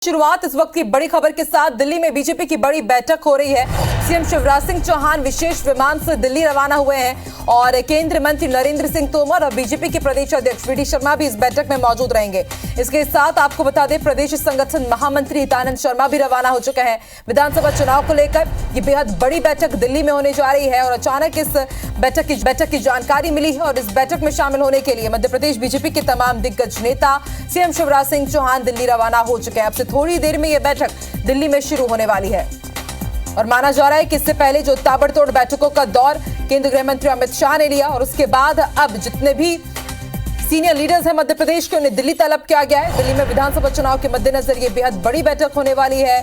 शुरुआत इस वक्त की बड़ी खबर के साथ। दिल्ली में बीजेपी की बड़ी बैठक हो रही है। सीएम शिवराज सिंह चौहान विशेष विमान से दिल्ली रवाना हुए हैं और केंद्रीय मंत्री नरेंद्र सिंह तोमर और बीजेपी के प्रदेश अध्यक्ष वी डी शर्मा भी इस बैठक में मौजूद रहेंगे। इसके साथ आपको बता दें, प्रदेश संगठन महामंत्री हितानंद शर्मा भी रवाना हो चुके हैं। विधानसभा चुनाव को लेकर ये बेहद बड़ी बैठक दिल्ली में होने जा रही है और अचानक इस बैठक की जानकारी मिली है और इस बैठक में शामिल होने के लिए मध्य प्रदेश बीजेपी के तमाम दिग्गज नेता सीएम शिवराज सिंह चौहान दिल्ली रवाना हो चुके हैं। अब से थोड़ी देर में यह बैठक दिल्ली में शुरू होने वाली है और माना जा रहा है कि इससे पहले जो ताबड़तोड़ बैठकों का दौर केंद्रीय गृह मंत्री अमित शाह ने लिया और उसके बाद अब जितने भी सीनियर लीडर्स हैं मध्य प्रदेश के, उन्हें दिल्ली तलब किया गया है। दिल्ली में विधानसभा चुनाव के मद्देनजर ये बेहद बड़ी बैठक होने वाली है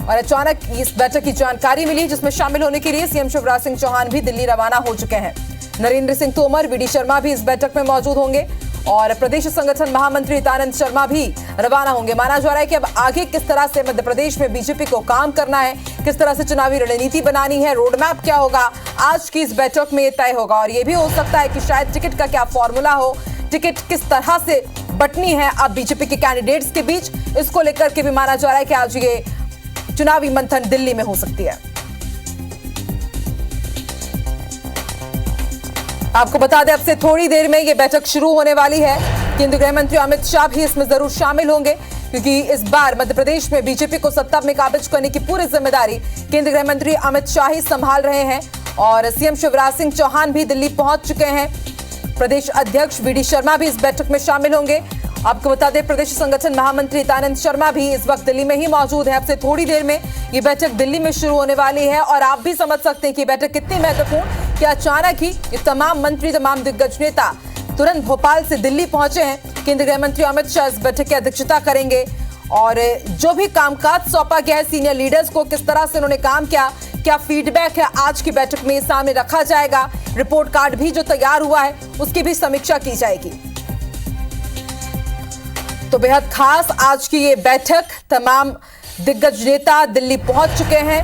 और अचानक इस बैठक की जानकारी मिली जिसमें शामिल होने के लिए सीएम शिवराज सिंह चौहान भी दिल्ली रवाना हो चुके हैं। नरेंद्र सिंह तोमर, वी डी शर्मा भी इस बैठक में मौजूद होंगे और प्रदेश संगठन महामंत्री हितानंद शर्मा भी रवाना होंगे। माना जा रहा है कि अब आगे किस तरह से मध्य प्रदेश में बीजेपी को काम करना है, किस तरह से चुनावी रणनीति बनानी है, रोड मैप क्या होगा, आज की इस बैठक में तय होगा। और यह भी हो सकता है कि शायद टिकट का क्या फॉर्मूला हो, टिकट किस तरह से बंटनी है अब बीजेपी के कैंडिडेट्स के बीच, इसको लेकर के भी माना जा रहा है कि आज ये चुनावी मंथन दिल्ली में हो सकती है। आपको बता दें, अब से थोड़ी देर में यह बैठक शुरू होने वाली है। केंद्रीय गृह मंत्री अमित शाह भी इसमें जरूर शामिल होंगे क्योंकि इस बार मध्य प्रदेश में बीजेपी को सत्ता में काबिज करने की पूरी जिम्मेदारी केंद्रीय गृह मंत्री अमित शाह ही संभाल रहे हैं और सीएम शिवराज सिंह चौहान भी दिल्ली पहुंच चुके हैं। प्रदेश अध्यक्ष वी डी शर्मा भी इस बैठक में शामिल होंगे। आपको बता दें, प्रदेश संगठन महामंत्री हितानंद शर्मा भी इस वक्त दिल्ली में ही मौजूद है। अब से थोड़ी देर में ये बैठक दिल्ली में शुरू होने वाली है और आप भी समझ सकते हैं कि बैठक कितनी महत्वपूर्ण कि अचानक ही ये तमाम मंत्री, तमाम दिग्गज नेता तुरंत भोपाल से दिल्ली पहुंचे हैं। केंद्रीय गृह मंत्री अमित शाह इस बैठक की अध्यक्षता करेंगे और जो भी कामकाज सौंपा गया है सीनियर लीडर्स को, किस तरह से उन्होंने काम किया, क्या फीडबैक है, आज की बैठक में सामने रखा जाएगा। रिपोर्ट कार्ड भी जो तैयार हुआ है उसकी भी समीक्षा की जाएगी। तो बेहद खास आज की ये बैठक, तमाम दिग्गज नेता दिल्ली पहुंच चुके हैं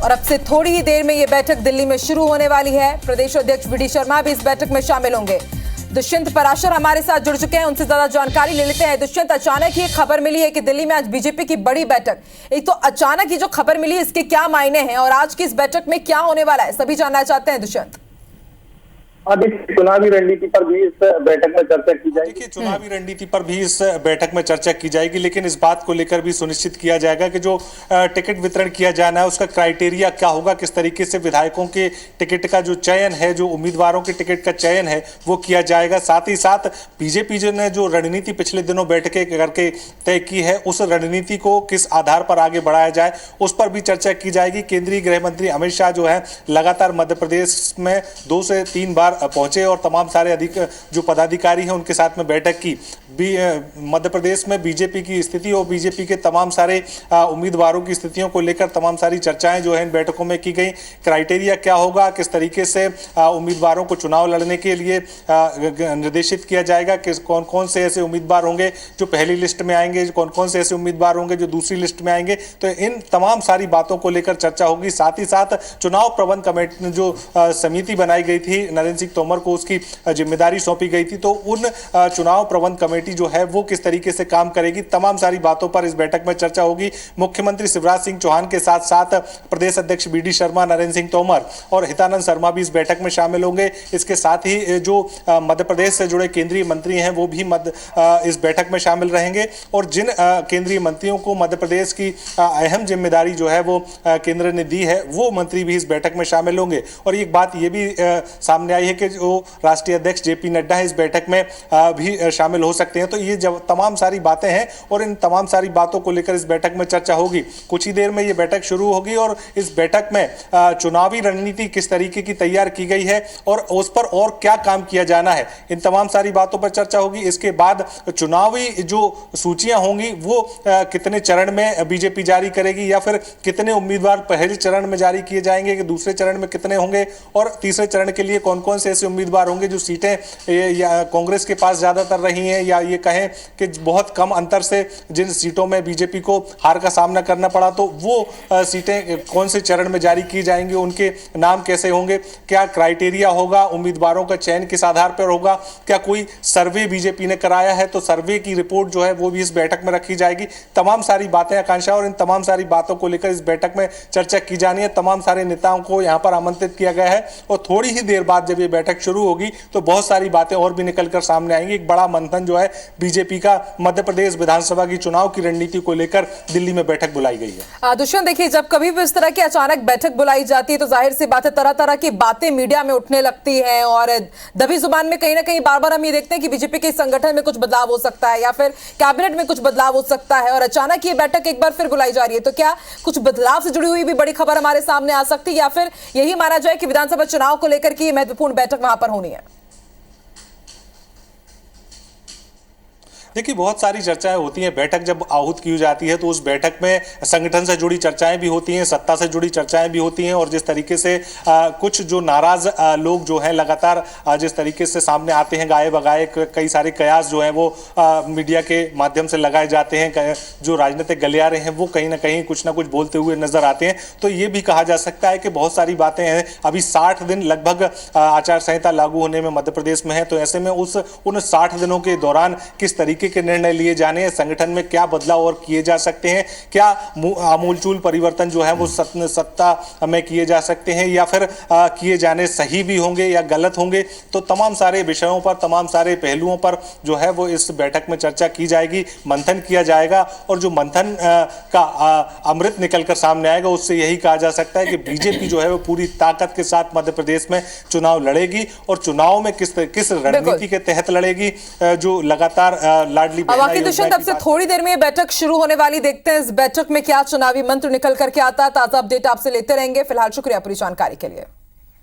और अब से थोड़ी ही देर में ये बैठक दिल्ली में शुरू होने वाली है। प्रदेश अध्यक्ष वी डी शर्मा भी इस बैठक में शामिल होंगे। दुष्यंत पराशर हमारे साथ जुड़ चुके हैं, उनसे ज्यादा जानकारी ले लेते हैं। दुष्यंत, अचानक ही खबर मिली है कि दिल्ली में आज बीजेपी की बड़ी बैठक, एक तो अचानक ही जो खबर मिली इसके क्या मायने हैं और आज की इस बैठक में क्या होने वाला है, सभी जानना चाहते हैं। दुष्यंत, देखिए, चुनावी रणनीति पर भी इस बैठक में चर्चा की जाएगी। देखिए, चुनावी रणनीति पर भी इस बैठक में चर्चा की जाएगी, लेकिन इस बात को लेकर भी सुनिश्चित किया जाएगा कि जो टिकट वितरण किया जाना है उसका क्राइटेरिया क्या होगा, किस तरीके से विधायकों के टिकट का जो चयन है, जो उम्मीदवारों के टिकट का चयन है वो किया जाएगा। साथ ही साथ बीजेपी ने जो रणनीति पिछले दिनों बैठकें करके तय की है, उस रणनीति को किस आधार पर आगे बढ़ाया जाए उस पर भी चर्चा की जाएगी। केंद्रीय गृह मंत्री अमित शाह जो है लगातार मध्य प्रदेश में 2 से 3 बार पहुंचे और तमाम सारे अधिक जो पदाधिकारी हैं उनके साथ में बैठक की। मध्य प्रदेश में बीजेपी की स्थिति और बीजेपी के तमाम सारे उम्मीदवारों की स्थितियों को लेकर तमाम सारी चर्चाएं जो है इन बैठकों में की गई। क्राइटेरिया क्या होगा, किस तरीके से उम्मीदवारों को चुनाव लड़ने के लिए निर्देशित किया जाएगा, किस कौन कौन से ऐसे उम्मीदवार होंगे जो पहली लिस्ट में आएंगे, कौन कौन से ऐसे उम्मीदवार होंगे जो दूसरी लिस्ट में आएंगे, तो इन तमाम सारी बातों को लेकर चर्चा होगी। साथ ही साथ चुनाव प्रबंध कमेटी जो समिति बनाई गई थी, नरेंद्र सिंह तोमर को उसकी जिम्मेदारी सौंपी गई थी, तो उन चुनाव प्रबंध कमेटी जो है वो किस तरीके से काम करेगी, तमाम सारी बातों पर इस बैठक में चर्चा होगी। मुख्यमंत्री शिवराज सिंह चौहान के साथ साथ प्रदेश अध्यक्ष वी डी शर्मा, नरेंद्र सिंह तोमर और हितानंद शर्मा भी इस बैठक में शामिल होंगे। इसके साथ ही जो मध्य प्रदेश से जुड़े केंद्रीय मंत्री हैं वो भी इस बैठक में शामिल रहेंगे और जिन केंद्रीय मंत्रियों को मध्य प्रदेश की अहम जिम्मेदारी जो है वो केंद्र ने दी है, वो मंत्री भी इस बैठक में शामिल होंगे। और एक बात ये भी सामने आई है कि जो राष्ट्रीय अध्यक्ष जेपी नड्डा है इस बैठक में भी शामिल हो सकते हैं। तो ये जब तमाम सारी बातें हैं और इन तमाम सारी बातों को लेकर इस बैठक में चर्चा होगी। कुछ ही देर में ये बैठक शुरू होगी और इस बैठक में चुनावी रणनीति किस तरीके की तैयार की गई है और उस पर और क्या काम किया जाना है, इन तमाम सारी बातों पर चर्चा होगी। इसके बाद चुनावी जो सूचियां होंगी वो कितने चरण में बीजेपी जारी करेगी या फिर कितने उम्मीदवार पहले चरण में जारी किए जाएंगे कि दूसरे चरण में कितने होंगे और तीसरे चरण के लिए कौन कौन से ऐसे उम्मीदवार होंगे जो सीटें कांग्रेस के पास ज्यादातर रही हैं या ये कहें कि बहुत कम अंतर से जिन सीटों में बीजेपी को हार का सामना करना पड़ा, तो वो सीटें कौन से चरण में जारी की जाएंगी, उनके नाम कैसे होंगे, क्या क्राइटेरिया होगा, उम्मीदवारों का चयन किस आधार पर होगा, क्या कोई सर्वे बीजेपी ने कराया है तो सर्वे की रिपोर्ट जो है वो भी इस बैठक में रखी जाएगी। तमाम सारी बातें आकांक्षा, और इन तमाम सारी बातों को लेकर इस बैठक में चर्चा की जानी है। तमाम सारे नेताओं को यहां पर आमंत्रित किया गया है और थोड़ी ही देर बाद जब ये बैठक शुरू होगी तो बहुत सारी बातें और भी निकलकर सामने आएंगी। एक बड़ा मंथन जो है बीजेपी का मध्य प्रदेश विधानसभा की चुनाव की रणनीति को लेकर दिल्ली में बैठक बुलाई गई है। दुष्यंत, देखिए, जब कभी भी इस तरह की अचानक बैठक बुलाई जाती है तो जाहिर सी बात है तरह तरह की बातें मीडिया में उठने लगती हैं और दबी जुबान में कहीं ना कहीं बार बार हम ये देखते हैं कि बीजेपी के संगठन में कुछ बदलाव हो सकता है या फिर कैबिनेट में कुछ बदलाव हो सकता है, और अचानक ये बैठक एक बार फिर बुलाई जा रही है। तो क्या कुछ बदलाव से जुड़ी हुई भी बड़ी खबर हमारे सामने आ सकती है या फिर यही माना जाए कि विधानसभा चुनाव को लेकर की महत्वपूर्ण बैठक वहां पर होनी है? देखिए, बहुत सारी चर्चाएं होती हैं। बैठक जब आहूत की जाती है तो उस बैठक में संगठन से जुड़ी चर्चाएं भी होती हैं, सत्ता से जुड़ी चर्चाएं भी होती हैं, और जिस तरीके से कुछ जो नाराज लोग जो हैं लगातार जिस तरीके से सामने आते हैं, गाए बगाए कई सारे कयास जो हैं वो मीडिया के माध्यम से लगाए जाते हैं। जो राजनीतिक गलियारे हैं वो कहीं ना कहीं कुछ ना कुछ बोलते हुए नजर आते हैं। तो ये भी कहा जा सकता है कि बहुत सारी बातें हैं। अभी 60 दिन लगभग आचार संहिता लागू होने में मध्य प्रदेश में है, तो ऐसे में उन 60 दिनों के दौरान किस तरीके के निर्णय लिए जाने हैं, संगठन में क्या बदलाव और किए जा सकते हैं, क्या आमूलचूल परिवर्तन जो है वो सत्ता में किए जा सकते हैं या फिर किए जाने सही भी होंगे या गलत होंगे। तो तमाम सारे विषयों पर, तमाम सारे पहलुओं पर जो है वो इस बैठक में चर्चा की जाएगी, मंथन किया जाएगा, और जो मंथन का अमृत निकलकर सामने आएगा उससे यही कहा जा सकता है कि बीजेपी जो है वो पूरी ताकत के साथ मध्य प्रदेश में चुनाव लड़ेगी, और चुनाव में किस रणनीति के तहत लड़ेगी, जो लगातार लाडली बाकी दुष्यंत, अब से थोड़ी देर में ये बैठक शुरू होने वाली, देखते हैं इस बैठक में क्या चुनावी मंत्र निकल करके आता है। ताजा अपडेट आपसे लेते रहेंगे। फिलहाल शुक्रिया पूरी जानकारी के लिए।